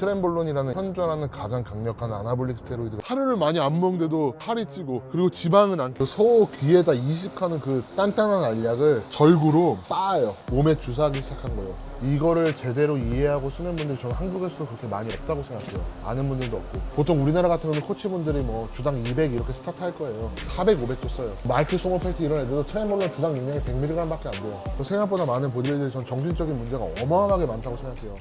트렌볼론이라는 현존하는 가장 강력한 아나볼릭 스테로이드가 살을 많이 안 먹는데도 살이 찌고, 그리고 지방은 안 껴. 소 귀에다 이식하는 그 단단한 알약을 절구로 빻아요. 몸에 주사하기 시작한 거예요. 이거를 제대로 이해하고 쓰는 분들이 저는 한국에서도 그렇게 많이 없다고 생각해요. 아는 분들도 없고. 보통 우리나라 같은 경우는 코치분들이 뭐 주당 200 이렇게 스타트 할 거예요. 400, 500도 써요. 마이클 소모펠트 이런 애들도 트렌볼론 주당 용량이 100mg 밖에 안 돼요. 생각보다 많은 보디빌더들이 전 정신적인 문제가 어마어마하게 많다고 생각해요.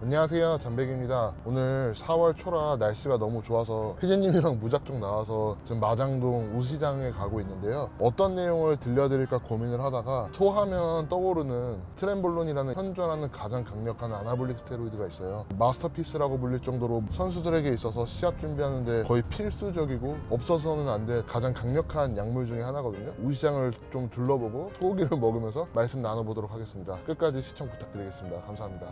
안녕하세요, 잠백입니다. 오늘 4월 초라 날씨가 너무 좋아서 피디님이랑 무작정 나와서 지금 마장동 우시장에 가고 있는데요. 어떤 내용을 들려드릴까 고민을 하다가 소하면 떠오르는 트렌볼론이라는 현존하는 가장 강력한 아나볼릭 스테로이드가 있어요. 마스터피스라고 불릴 정도로 선수들에게 있어서 시합 준비하는데 거의 필수적이고 없어서는 안 될 가장 강력한 약물 중에 하나거든요. 우시장을 좀 둘러보고 소고기를 먹으면서 말씀 나눠보도록 하겠습니다. 끝까지 시청 부탁드리겠습니다. 감사합니다.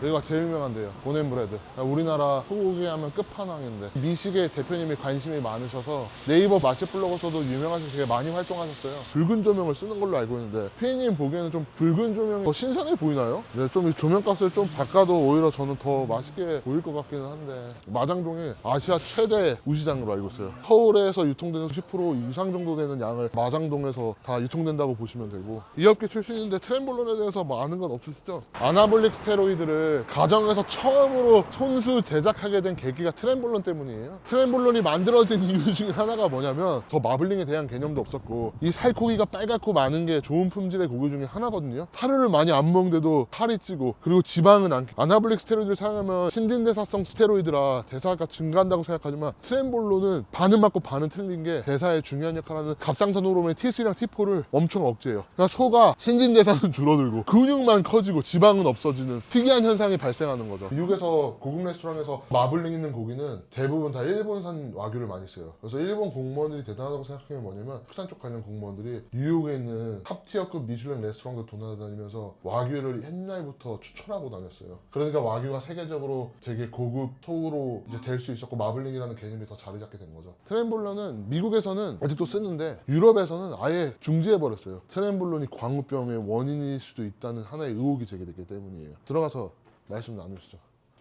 여기가 제일 유명한데요. 보넨브레드. 우리나라 소고기 하면 끝판왕인데 미식의 대표님이 관심이 많으셔서 네이버 맛집 블로거에서도 유명하셔서 되게 많이 활동하셨어요. 붉은 조명을 쓰는 걸로 알고 있는데 피디님 보기에는 좀 붉은 조명이 더 신선해 보이나요? 네, 좀 이 조명값을 좀 바꿔도 오히려 저는 더 맛있게 보일 것 같기는 한데 마장동이 아시아 최대 우시장으로 알고 있어요. 서울에서 유통되는 90% 이상 정도 되는 양을 마장동에서 다 유통된다고 보시면 되고, 이 업계 출신인데 트렌볼론에 대해서 뭐 아는 건 없으시죠? 아나볼릭 스테로이드를 가정에서 처음으로 손수 제작하게 된 계기가 트렌볼론 때문이에요. 트렌볼론이 만들어진 이유 중에 하나가 뭐냐면 저 마블링에 대한 개념도 없었고 이 살코기가 빨갛고 많은 게 좋은 품질의 고기 중에 하나거든요. 살을 많이 안 먹는데도 살이 찌고, 그리고 지방은 안 껴. 아나볼릭 스테로이드를 사용하면 신진대사성 스테로이드라 대사가 증가한다고 생각하지만 트렌볼론은 반은 맞고 반은 틀린 게 대사에 중요한 역할을 하는 갑상선 호르몬의 T3랑 T4를 엄청 억제해요. 그러니까 소가 신진대사는 줄어들고 근육만 커지고 지방은 없어지는 특이한 현상이 발생하는 거죠. 미국에서 고급 레스토랑에서 마블링 있는 고기는 대부분 다 일본산 와규를 많이 써요. 그래서 일본 공무원들이 대단하다고 생각하는 게 뭐냐면 축산 쪽 관련 공무원들이 뉴욕에 있는 탑티어급 미슐랭 레스토랑도 돌아다니면서 와규를 옛날부터 추천하고 다녔어요. 그러니까 와규가 세계적으로 되게 고급 소로 이제 될 수 있었고 마블링이라는 개념이 더 자리 잡게 된 거죠. 트렌볼론은 미국에서는 아직도 쓰는데 유럽에서는 아예 중지해버렸어요. 트렌볼론이 광우병의 원인일 수도 있다는 하나의 의혹이 제기됐기 때문이에요. 들어가서 말씀 나누시죠.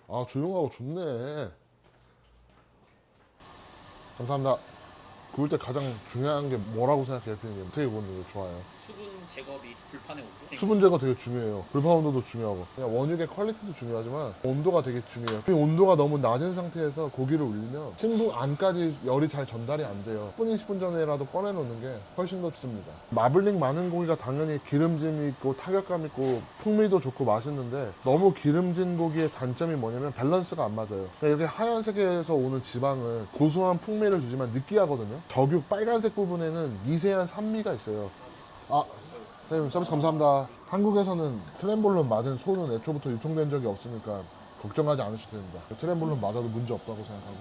아, 조용하고 좋네. 감사합니다. 구울 때 가장 중요한 게 뭐라고 생각해요, 피디님? 어떻게 구우는 게 좋아요? 수분 제거비 불판의 온도? 수분 제거 되게 중요해요. 불판 온도도 중요하고 그냥 원육의 퀄리티도 중요하지만 온도가 되게 중요해요. 그 온도가 너무 낮은 상태에서 고기를 울리면 신부 안까지 열이 잘 전달이 안 돼요. 10분, 20분 전에라도 꺼내놓는 게 훨씬 더 좋습니다. 마블링 많은 고기가 당연히 기름짐이 있고 타격감 있고 풍미도 좋고 맛있는데 너무 기름진 고기의 단점이 뭐냐면 밸런스가 안 맞아요. 이렇게 하얀색에서 오는 지방은 고소한 풍미를 주지만 느끼하거든요. 저육 빨간색 부분에는 미세한 산미가 있어요. 아, 선생님 서비스 감사합니다. 한국에서는 트렌볼론 맞은 소는 애초부터 유통된 적이 없으니까 걱정하지 않으셔도 됩니다. 트렌볼론 맞아도 문제 없다고 생각하고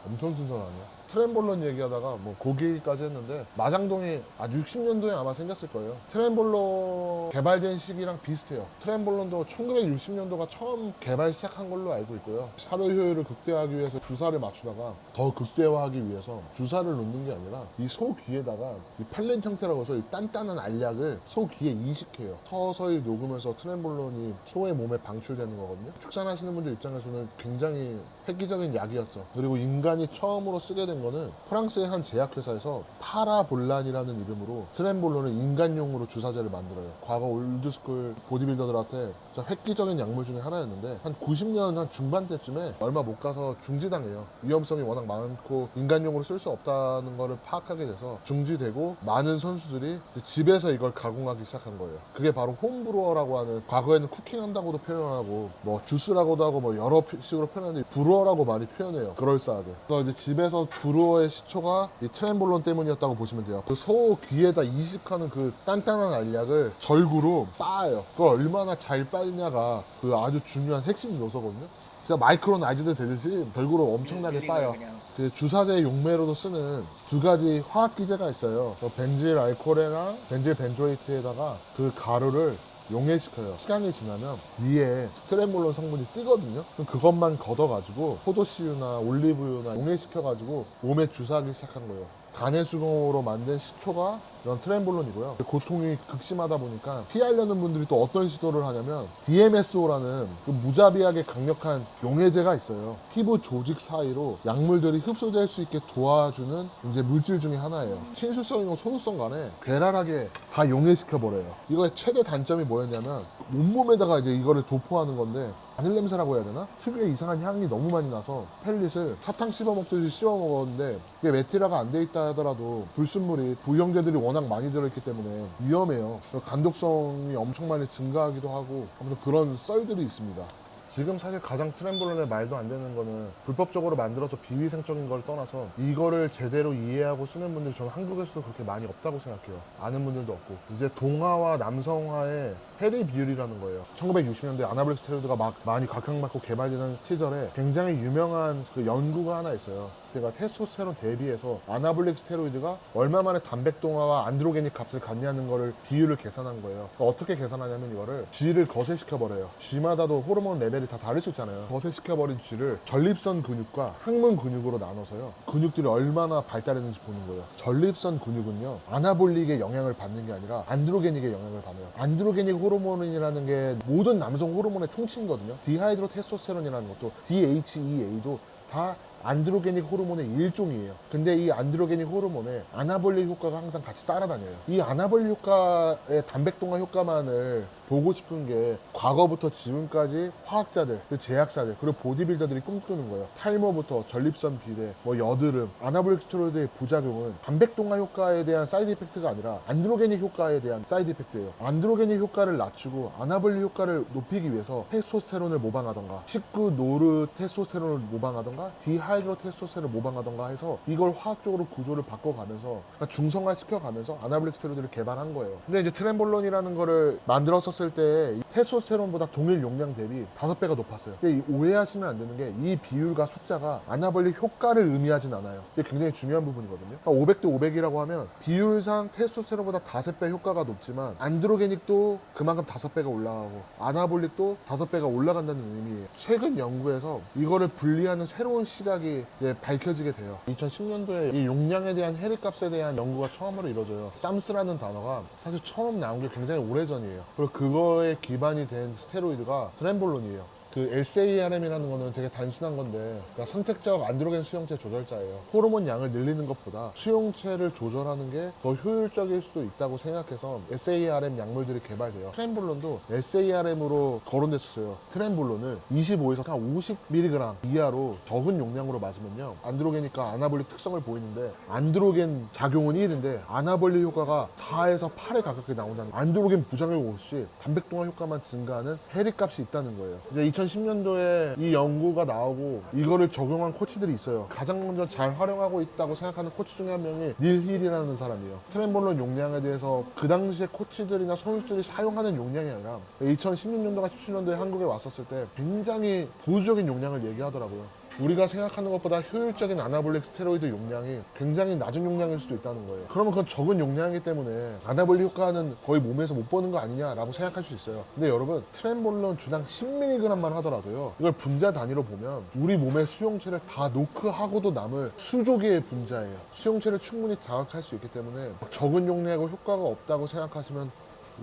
엄청 신선하네요. 트렌볼론 얘기하다가 뭐 고기까지 했는데 마장동이 60년도에 아마 생겼을 거예요. 트렌볼론 개발된 시기랑 비슷해요. 트렌볼론도 1960년도가 처음 개발 시작한 걸로 알고 있고요. 사료 효율을 극대화하기 위해서 주사를 맞추다가 더 극대화하기 위해서 주사를 놓는 게 아니라 이 소 귀에다가 이 펠렛 형태라고 해서 이 단단한 알약을 소 귀에 이식해요. 서서히 녹으면서 트렌볼론이 소의 몸에 방출되는 거거든요. 축산하시는 분들 입장에서는 굉장히 획기적인 약이었죠. 그리고 인간이 처음으로 쓰게 된 거는 프랑스의 한 제약회사에서 파라볼란이라는 이름으로 트렌볼론을 인간용으로 주사제를 만들어요. 과거 올드스쿨 보디빌더들한테 진짜 획기적인 약물 중에 하나였는데 한 90년 한 중반 때쯤에 얼마 못 가서 중지당해요. 위험성이 워낙 많고 인간용으로 쓸 수 없다는 거를 파악하게 돼서 중지되고 많은 선수들이 이제 집에서 이걸 가공하기 시작한 거예요. 그게 바로 홈브루어라고 하는, 과거에는 쿠킹한다고도 표현하고 뭐 주스라고도 하고 뭐 여러 식으로 표현하는데 브루어라고 많이 표현해요. 그럴싸하게. 그래서 이제 집에서 브루어의 시초가 이 트렌볼론 때문이었다고 보시면 돼요. 그 소 귀에다 이식하는 그 단단한 알약을 절구로 빻아요. 그걸 얼마나 잘 빻냐가 그 아주 중요한 핵심 요소거든요. 진짜 마이크론 아이즈들 되듯이 절구로 엄청나게 빻아요. 그 주사제 용매로도 쓰는 두 가지 화학 기제가 있어요. 벤질 알코올이랑 벤질 벤조이트에다가 그 가루를 용해시켜요. 시간이 지나면 위에 트렌볼론 성분이 뜨거든요. 그럼 그것만 걷어가지고 포도씨유나 올리브유나 용해시켜가지고 몸에 주사하기 시작한 거예요. 간의 수공으로 만든 시초가 이런 트렌볼론이고요. 고통이 극심하다 보니까 피하려는 분들이 또 어떤 시도를 하냐면 DMSO라는 그 무자비하게 강력한 용해제가 있어요. 피부 조직 사이로 약물들이 흡수될 수 있게 도와주는 이제 물질 중에 하나예요. 친수성이고 소수성 간에 괴랄하게 다 용해시켜버려요. 이거의 최대 단점이 뭐였냐면 온몸에다가 이제 이거를 도포하는 건데 마늘 냄새라고 해야 되나? 특유의 이상한 향이 너무 많이 나서 펠릿을 사탕 씹어 먹듯이 씹어 먹었는데 이게 메티라가 안 돼 있다 하더라도 불순물이 부형제들이 워낙 많이 들어있기 때문에 위험해요. 간독성이 엄청 많이 증가하기도 하고 아무튼 그런 썰들이 있습니다. 지금 사실 가장 트렌볼론에 말도 안 되는 거는 불법적으로 만들어서 비위생적인 걸 떠나서 이거를 제대로 이해하고 쓰는 분들이 저는 한국에서도 그렇게 많이 없다고 생각해요. 아는 분들도 없고. 이제 동화와 남성화의 해리 비율이라는 거예요. 1960년대 아나볼릭 스테로이드가 막 많이 각광받고 개발되는 시절에 굉장히 유명한 그 연구가 하나 있어요. 그때가 테스토스테론 대비해서 아나볼릭 스테로이드가 얼마 만에 단백동화와 안드로게닉 값을 갖냐는 거를 비율을 계산한 거예요. 그러니까 어떻게 계산하냐면 이거를 G를 거세시켜버려요. G마다도 호르몬 레벨이 다 다를 수 있잖아요. 거세시켜버린 G를 전립선 근육과 항문 근육으로 나눠서요. 근육들이 얼마나 발달했는지 보는 거예요. 전립선 근육은요. 아나볼릭의 영향을 받는 게 아니라 안드로게닉의 영향을 받아요. 안드로게닉 호르몬이라는 게 모든 남성 호르몬의 총칭이거든요. 디하이드로 테스토스테론이라는 것도 DHEA도 다 안드로게닉 호르몬의 일종이에요. 근데 이 안드로게닉 호르몬에 아나볼릭 효과가 항상 같이 따라다녀요. 이 아나볼릭 효과의 단백동화 효과만을 보고 싶은 게 과거부터 지금까지 화학자들, 제약사들, 그리고 보디빌더들이 꿈꾸는 거예요. 탈모부터 전립선 비대, 여드름, 아나볼릭 스테로이드의 부작용은 단백동화 효과에 대한 사이드 이펙트가 아니라 안드로게닉 효과에 대한 사이드 이펙트예요. 안드로게닉 효과를 낮추고 아나볼릭 효과를 높이기 위해서 테스토스테론을 모방하던가 19노르 테스토스테론을 모방하던가 디하이드로 테스토스테론을 모방하던가 해서 이걸 화학적으로 구조를 바꿔가면서 그러니까 중성화 시켜가면서 아나볼릭 스테로이드를 개발한 거예요. 근데 이제 트렌볼론이라는 거를 만들었었을 때 테스토스테론보다 동일 용량 대비 5배가 높았어요. 근데 오해하시면 안 되는 게 이 비율과 숫자가 아나볼릭 효과를 의미하진 않아요. 이게 굉장히 중요한 부분이거든요. 그러니까 500대 500이라고 하면 비율상 테스토스테론보다 5배 효과가 높지만 안드로게닉도 그만큼 5배가 올라가고 아나볼릭도 5배가 올라간다는 의미예요. 최근 연구에서 이거를 분리하는 새로운 시각이 이제 밝혀지게 돼요. 2010년도에 이 용량에 대한 해리값에 대한 연구가 처음으로 이루어져요. 쌈스라는 단어가 사실 처음 나온 게 굉장히 오래전이에요. 그리고 그거에 기반이 된 스테로이드가 트렌볼론이에요. 그 SARM이라는 거는 되게 단순한 건데 그러니까 선택적 안드로겐 수용체 조절자예요. 호르몬 양을 늘리는 것보다 수용체를 조절하는 게 더 효율적일 수도 있다고 생각해서 SARM 약물들이 개발돼요. 트렌볼론도 SARM으로 거론됐었어요. 트렌볼론을 25에서 한 50mg 이하로 적은 용량으로 맞으면요. 안드로게니까 아나볼릭 특성을 보이는데 안드로겐 작용은 1인데 아나볼릭 효과가 4에서 8에 가깝게 나온다는 안드로겐 부작용 없이 단백동화 효과만 증가하는 해리값이 있다는 거예요. 이제 2010년도에 이 연구가 나오고 이거를 적용한 코치들이 있어요. 가장 먼저 잘 활용하고 있다고 생각하는 코치 중에 한 명이 닐 힐이라는 사람이에요. 트렌볼론 용량에 대해서 그 당시에 코치들이나 선수들이 사용하는 용량이 아니라 2016년도가 17년도에 한국에 왔었을 때 굉장히 보수적인 용량을 얘기하더라고요. 우리가 생각하는 것보다 효율적인 아나볼릭 스테로이드 용량이 굉장히 낮은 용량일 수도 있다는 거예요. 그러면 그건 적은 용량이기 때문에 아나볼릭 효과는 거의 몸에서 못 보는 거 아니냐라고 생각할 수 있어요. 근데 여러분 트렌볼론 주당 10mg만 하더라도요. 이걸 분자 단위로 보면 우리 몸의 수용체를 다 노크하고도 남을 수조개의 분자예요. 수용체를 충분히 자극할 수 있기 때문에 적은 용량이고 효과가 없다고 생각하시면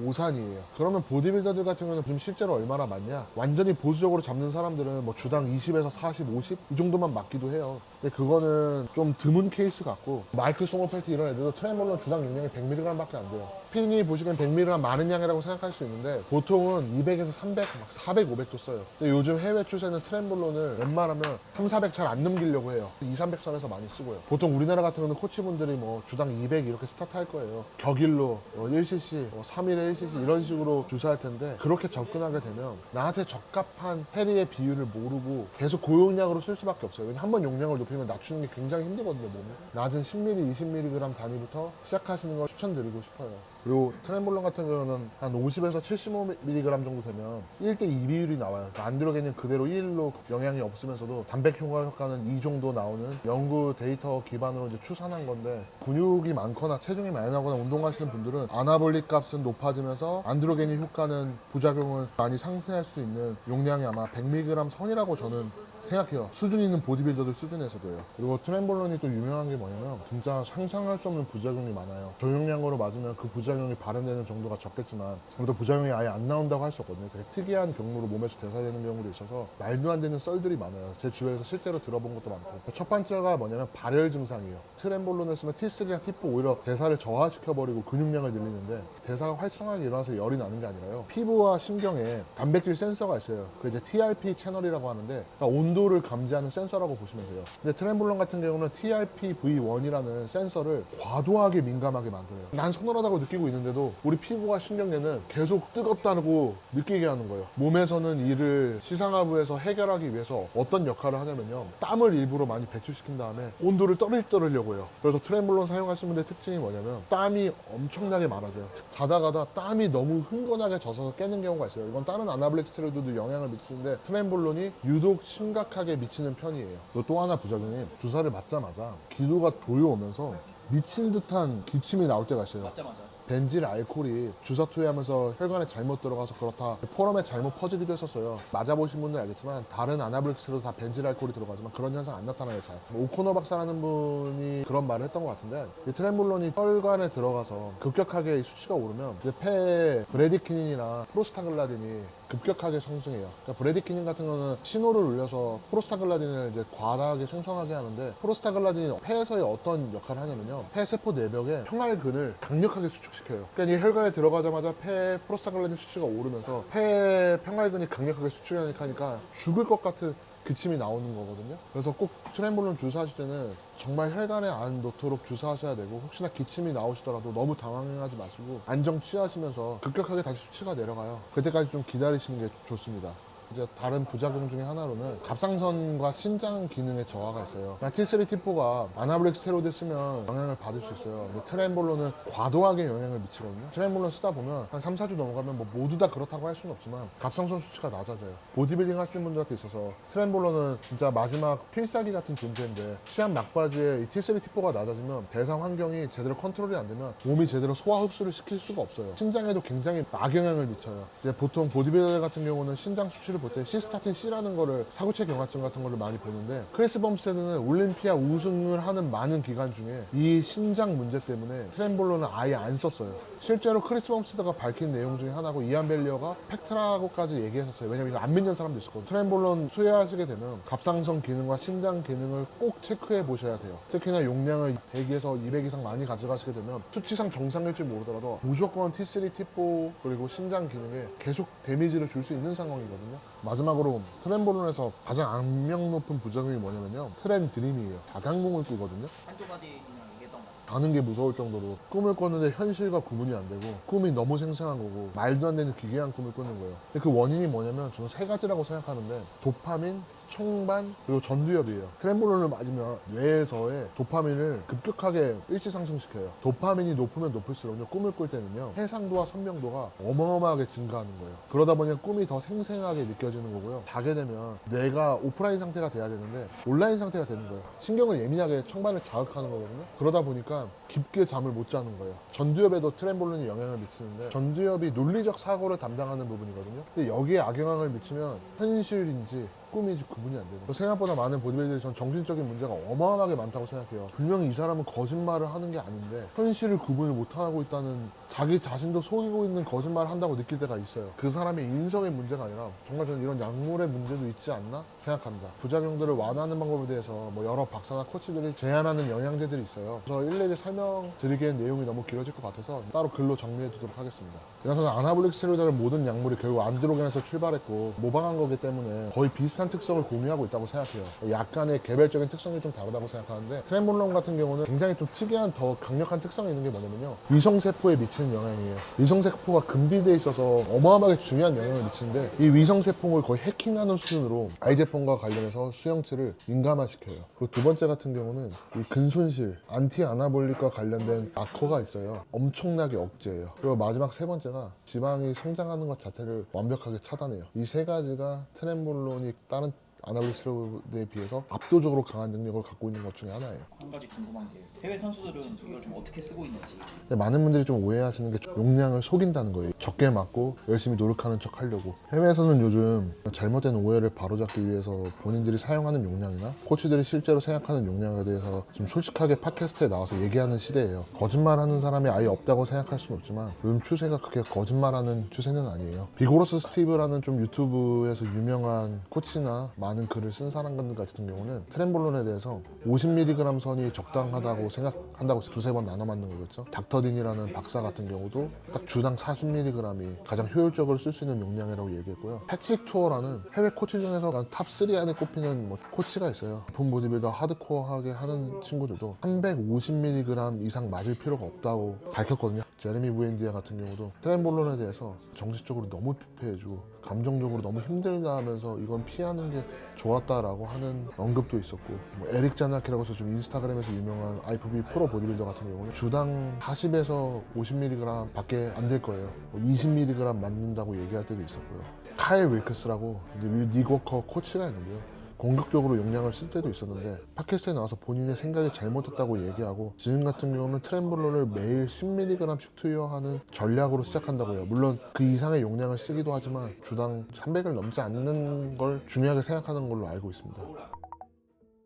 오산이에요. 그러면 보디빌더들 같은 경우는 좀 실제로 얼마나 맞냐? 완전히 보수적으로 잡는 사람들은 주당 20에서 40, 50 이 정도만 맞기도 해요. 근데 그거는 좀 드문 케이스 같고 마이클 송어펠트 이런 애들도 트렌볼론 주당 용량이 100mg 밖에 안 돼요. 피디님이 보시기엔 100mg 많은 양이라고 생각할 수 있는데 보통은 200에서 300, 400, 500도 써요. 근데 요즘 해외 추세는 트렌볼론을 웬만하면 3, 400 잘 안 넘기려고 해요. 2, 300선에서 많이 쓰고요. 보통 우리나라 같은 경우는 코치분들이 주당 200 이렇게 스타트 할 거예요. 격일로 1cc, 3일에 1cc 이런 식으로 주사할 텐데 그렇게 접근하게 되면 나한테 적합한 해리의 비율을 모르고 계속 고용량으로 쓸 수밖에 없어요. 왜냐면 한번 용량을 높이면 낮추는 게 굉장히 힘들거든요, 몸에. 낮은 10mg, 20mg 단위부터 시작하시는 걸 추천드리고 싶어요. 그리고 트렌볼론 같은 경우는 한 50에서 75mg 정도 되면 1대2 비율이 나와요. 안드로겐은 그대로 1로 영향이 없으면서도 단백 효과는 2 정도 나오는 연구 데이터 기반으로 이제 추산한 건데 근육이 많거나 체중이 많이 나거나 운동하시는 분들은 아나볼릭 값은 높아지면서 안드로겐의 효과는 부작용을 많이 상쇄할 수 있는 용량이 아마 100mg 선이라고 저는 생각해요. 수준 있는 보디빌더들 수준에서도요. 그리고 트렘볼론이 또 유명한 게 뭐냐면 진짜 상상할 수 없는 부작용이 많아요. 저용량으로 맞으면 그 부작용이 발현되는 정도가 적겠지만 그래도 부작용이 아예 안 나온다고 할 수 없거든요. 되게 특이한 경로로 몸에서 대사되는 경우도 있어서 말도 안 되는 썰들이 많아요. 제 주변에서 실제로 들어본 것도 많고. 첫 번째가 뭐냐면 발열 증상이에요. 트렘볼론을 쓰면 T3랑 T4 오히려 대사를 저하시켜버리고 근육량을 늘리는데 대사가 활성하게 일어나서 열이 나는 게 아니라요. 피부와 신경에 단백질 센서가 있어요. 그 이제 TRP 채널이라고 하는데 그러니까 온도를 감지하는 센서라고 보시면 돼요. 근데 트렘볼론 같은 경우는 TRPV1이라는 센서를 과도하게 민감하게 만들어요. 난 서늘하다고 느끼고 있는데도 우리 피부와 신경계는 계속 뜨겁다고 느끼게 하는 거예요. 몸에서는 이를 시상하부에서 해결하기 위해서 어떤 역할을 하냐면요. 땀을 일부러 많이 배출시킨 다음에 온도를 떨으려고 해요. 그래서 트렘볼론 사용하시는 분들의 특징이 뭐냐면 땀이 엄청나게 많아져요. 자다가다 땀이 너무 흥건하게 져서 깨는 경우가 있어요. 이건 다른 아나블릭 스테로이드도 영향을 미치는데 트렘볼론이 유독 심각하게 미치는 편이에요. 그리고 또 하나 부작용이 주사를 맞자마자 기도가 조여오면서 미친 듯한 기침이 나올 때가 있어요. 맞자마자. 벤질 알코올이 주사 투여하면서 혈관에 잘못 들어가서 그렇다 포럼에 잘못 퍼지기도 했었어요. 맞아보신 분들 알겠지만 다른 아나블릭스로 다 벤질 알코올이 들어가지만 그런 현상 안 나타나요. 잘. 오코노 박사라는 분이 그런 말을 했던 것 같은데 이 트렘볼론이 혈관에 들어가서 급격하게 수치가 오르면 이제 폐에 브레디키닌이나 프로스타글라딘이 급격하게 성승해요. 그러니까 브레디키닌 같은 거는 신호를 울려서 프로스타글라딘을 이제 과다하게 생성하게 하는데 프로스타글라딘이 폐에서의 어떤 역할을 하냐면요. 폐세포 내벽에 평활근을 강력하게 수축시켜요. 그러니까 이 혈관에 들어가자마자 폐 프로스타글라딘 수치가 오르면서 폐 평활근이 강력하게 수축하니까 죽을 것 같은 기침이 나오는 거거든요. 그래서 꼭 트렘볼론 주사하실 때는 정말 혈관에 안 넣도록 주사하셔야 되고 혹시나 기침이 나오시더라도 너무 당황하지 마시고 안정 취하시면서 급격하게 다시 수치가 내려가요. 그때까지 좀 기다리시는 게 좋습니다. 이제 다른 부작용 중에 하나로는 갑상선과 신장 기능의 저하가 있어요. T3, T4가 아나블릭 스테로이드 쓰면 영향을 받을 수 있어요. 근데 트렘볼론은 과도하게 영향을 미치거든요. 트렘볼론 쓰다 보면 한 3, 4주 넘어가면 뭐 모두 다 그렇다고 할 수는 없지만 갑상선 수치가 낮아져요. 보디빌딩 하시는 분들한테 있어서 트렘볼론은 진짜 마지막 필살기 같은 존재인데 시합 막바지에 이 T3, T4가 낮아지면 대사 환경이 제대로 컨트롤이 안 되면 몸이 제대로 소화 흡수를 시킬 수가 없어요. 신장에도 굉장히 악영향을 미쳐요. 이제 보통 보디빌더 같은 경우는 신장 수치를 볼 때 시스타틴 C라는 거를 사구체 경화증 같은 거를 많이 보는데 크리스 범스테드는 올림피아 우승을 하는 많은 기간 중에 이 신장 문제 때문에 트렘볼론을 아예 안 썼어요. 실제로 크리스 범스테드가 밝힌 내용 중에 하나고 이안 벨리어가 팩트라고까지 얘기했었어요. 왜냐면 이거 안 믿는 사람도 있었거든요. 트렘볼론 수여하시게 되면 갑상선 기능과 신장 기능을 꼭 체크해 보셔야 돼요. 특히나 용량을 100에서 200 이상 많이 가져가시게 되면 수치상 정상일지 모르더라도 무조건 T3, T4 그리고 신장 기능에 계속 데미지를 줄 수 있는 상황이거든요. 마지막으로 트렘볼론에서 가장 악명 높은 부작용이 뭐냐면요. 트렌드림이에요. 다강몽을 꾸거든요. 한두 마디 그냥 얘기했던 거. 가는 게 무서울 정도로 꿈을 꿨는데 현실과 구분이 안 되고 꿈이 너무 생생한 거고 말도 안 되는 기괴한 꿈을 꾸는 거예요. 근데 그 원인이 뭐냐면 저는 세 가지라고 생각하는데 도파민, 청반, 그리고 전두엽이에요. 트렘볼론을 맞으면 뇌에서의 도파민을 급격하게 일시 상승시켜요. 도파민이 높으면 높을수록요, 꿈을 꿀 때는요, 해상도와 선명도가 어마어마하게 증가하는 거예요. 그러다 보니 꿈이 더 생생하게 느껴지는 거고요. 자게 되면 뇌가 오프라인 상태가 돼야 되는데 온라인 상태가 되는 거예요. 신경을 예민하게 청반을 자극하는 거거든요. 그러다 보니까 깊게 잠을 못 자는 거예요. 전두엽에도 트렘볼론이 영향을 미치는데 전두엽이 논리적 사고를 담당하는 부분이거든요. 근데 여기에 악영향을 미치면 현실인지 꿈인지 구분이 안 돼요. 생각보다 많은 보디빌더들이 전 정신적인 문제가 어마어마하게 많다고 생각해요. 분명히 이 사람은 거짓말을 하는 게 아닌데 현실을 구분을 못하고 있다는 자기 자신도 속이고 있는 거짓말을 한다고 느낄 때가 있어요. 그 사람의 인성의 문제가 아니라 정말 저는 이런 약물의 문제도 있지 않나 생각합니다. 부작용들을 완화하는 방법에 대해서 뭐 여러 박사나 코치들이 제안하는 영양제들이 있어요. 그래서 일일이 설명드리기엔 내용이 너무 길어질 것 같아서 따로 글로 정리해 두도록 하겠습니다. 그래서 아나볼릭 스테로이드라는 모든 약물이 결국 안드로겐에서 출발했고 모방한 거기 때문에 거의 비슷한 특성을 공유하고 있다고 생각해요. 약간의 개별적인 특성이 좀 다르다고 생각하는데 트렘볼론 같은 경우는 굉장히 좀 특이한 더 강력한 특성이 있는 게 뭐냐면요. 위성세포에 미치는 영향이에요. 위성세포가 금비되어 있어서 어마어마하게 중요한 영향을 미치는데 이 위성세포를 거의 해킹하는 수준으로 아이제폰과 관련해서 수용체를 민감화시켜요. 그리고 두 번째 같은 경우는 이 근손실, 안티아나볼릭과 관련된 마커가 있어요. 엄청나게 억제해요. 그리고 마지막 세 번째가 지방이 성장하는 것 자체를 완벽하게 차단해요. 이 세 가지가 트렘볼론이 다른 아나볼릭 스테로이드에 비해서 압도적으로 강한 능력을 갖고 있는 것 중에 하나예요. 한 가지 궁금한 게 해외 선수들은 이걸 좀 어떻게 쓰고 있는지. 근데 많은 분들이 좀 오해하시는 게 용량을 속인다는 거예요. 적게 맞고 열심히 노력하는 척 하려고. 해외에서는 요즘 잘못된 오해를 바로잡기 위해서 본인들이 사용하는 용량이나 코치들이 실제로 생각하는 용량에 대해서 좀 솔직하게 팟캐스트에 나와서 얘기하는 시대예요. 거짓말하는 사람이 아예 없다고 생각할 수는 없지만 요즘 추세가 그렇게 거짓말하는 추세는 아니에요. 비고러스 스티브라는 좀 유튜브에서 유명한 코치나 많은 글을 쓴 사람 같은 경우는 트렌볼론에 대해서 50mg 선이 적당하다고 생각한다고 두세 번 나눠 맞는 거겠죠. 닥터딘이라는 박사 같은 경우도 딱 주당 40mg이 가장 효율적으로 쓸 수 있는 용량이라고 얘기했고요. 패트릭 투어라는 해외 코치 중에서 탑 3 안에 꼽히는 코치가 있어요. 본 보디빌더 하드코어하게 하는 친구들도 350mg 이상 맞을 필요가 없다고 밝혔거든요. 제레미 부엔디아 같은 경우도 트렌볼론에 대해서 정신적으로 너무 피폐해지고 감정적으로 너무 힘들다 하면서 이건 피하는 게 좋았다라고 하는 언급도 있었고, 에릭 자나키라고 해서 좀 인스타그램에서 유명한 IFB 프로 보디빌더 같은 경우는 주당 40에서 50mg 밖에 안 될 거예요. 20mg 맞는다고 얘기할 때도 있었고요. 카일 윌크스라고 닉워커 코치가 있는데요. 공격적으로 용량을 쓸 때도 있었는데 팟캐스트에 나와서 본인의 생각이 잘못됐다고 얘기하고, 지금 같은 경우는 트렌볼론을 매일 10mg씩 투여하는 전략으로 시작한다고 해요. 물론 그 이상의 용량을 쓰기도 하지만 주당 300을 넘지 않는 걸 중요하게 생각하는 걸로 알고 있습니다.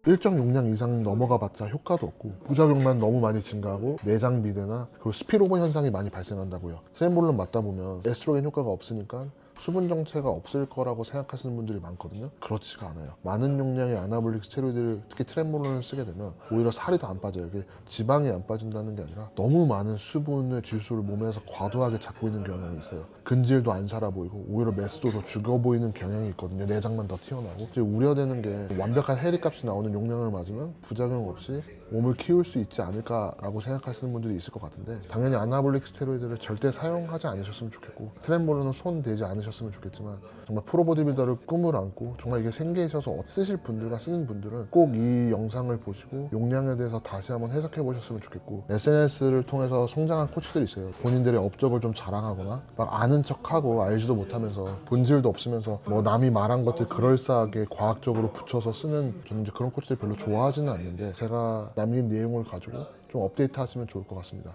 일정 용량 이상 넘어가 봤자 효과도 없고 부작용만 너무 많이 증가하고 내장 비대나 그리고 스피로버 현상이 많이 발생한다고요. 트렌볼론 맞다 보면 에스트로겐 효과가 없으니까 수분 정체가 없을 거라고 생각하시는 분들이 많거든요. 그렇지가 않아요. 많은 용량의 아나볼릭 스테로이드를, 특히 트렌볼론을 쓰게 되면 오히려 살이 더 안 빠져요. 이게 지방이 안 빠진다는 게 아니라 너무 많은 수분의 질소를 몸에서 과도하게 잡고 있는 경향이 있어요. 근질도 안 살아 보이고 오히려 매스도 더 죽어 보이는 경향이 있거든요. 내장만 더 튀어나오고. 이제 우려되는 게 완벽한 해리값이 나오는 용량을 맞으면 부작용 없이 몸을 키울 수 있지 않을까라고 생각하시는 분들이 있을 것 같은데, 당연히 아나볼릭 스테로이드를 절대 사용하지 않으셨으면 좋겠고 트렌볼론은 손 대지 않으셨으면 좋겠지만, 정말 프로 보디빌더를 꿈을 안고 정말 이게 생계에 있어서 쓰실 분들과 쓰는 분들은 꼭 이 영상을 보시고 용량에 대해서 다시 한번 해석해 보셨으면 좋겠고, SNS를 통해서 성장한 코치들이 있어요. 본인들의 업적을 좀 자랑하거나 막 아는 척하고 알지도 못하면서 본질도 없으면서 남이 말한 것들 그럴싸하게 과학적으로 붙여서 쓰는, 저는 이제 그런 코치들 별로 좋아하지는 않는데 제가 남긴 내용을 가지고 좀 업데이트 하시면 좋을 것 같습니다.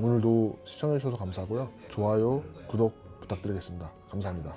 오늘도 시청해 주셔서 감사하고요. 좋아요, 구독 부탁드리겠습니다. 감사합니다.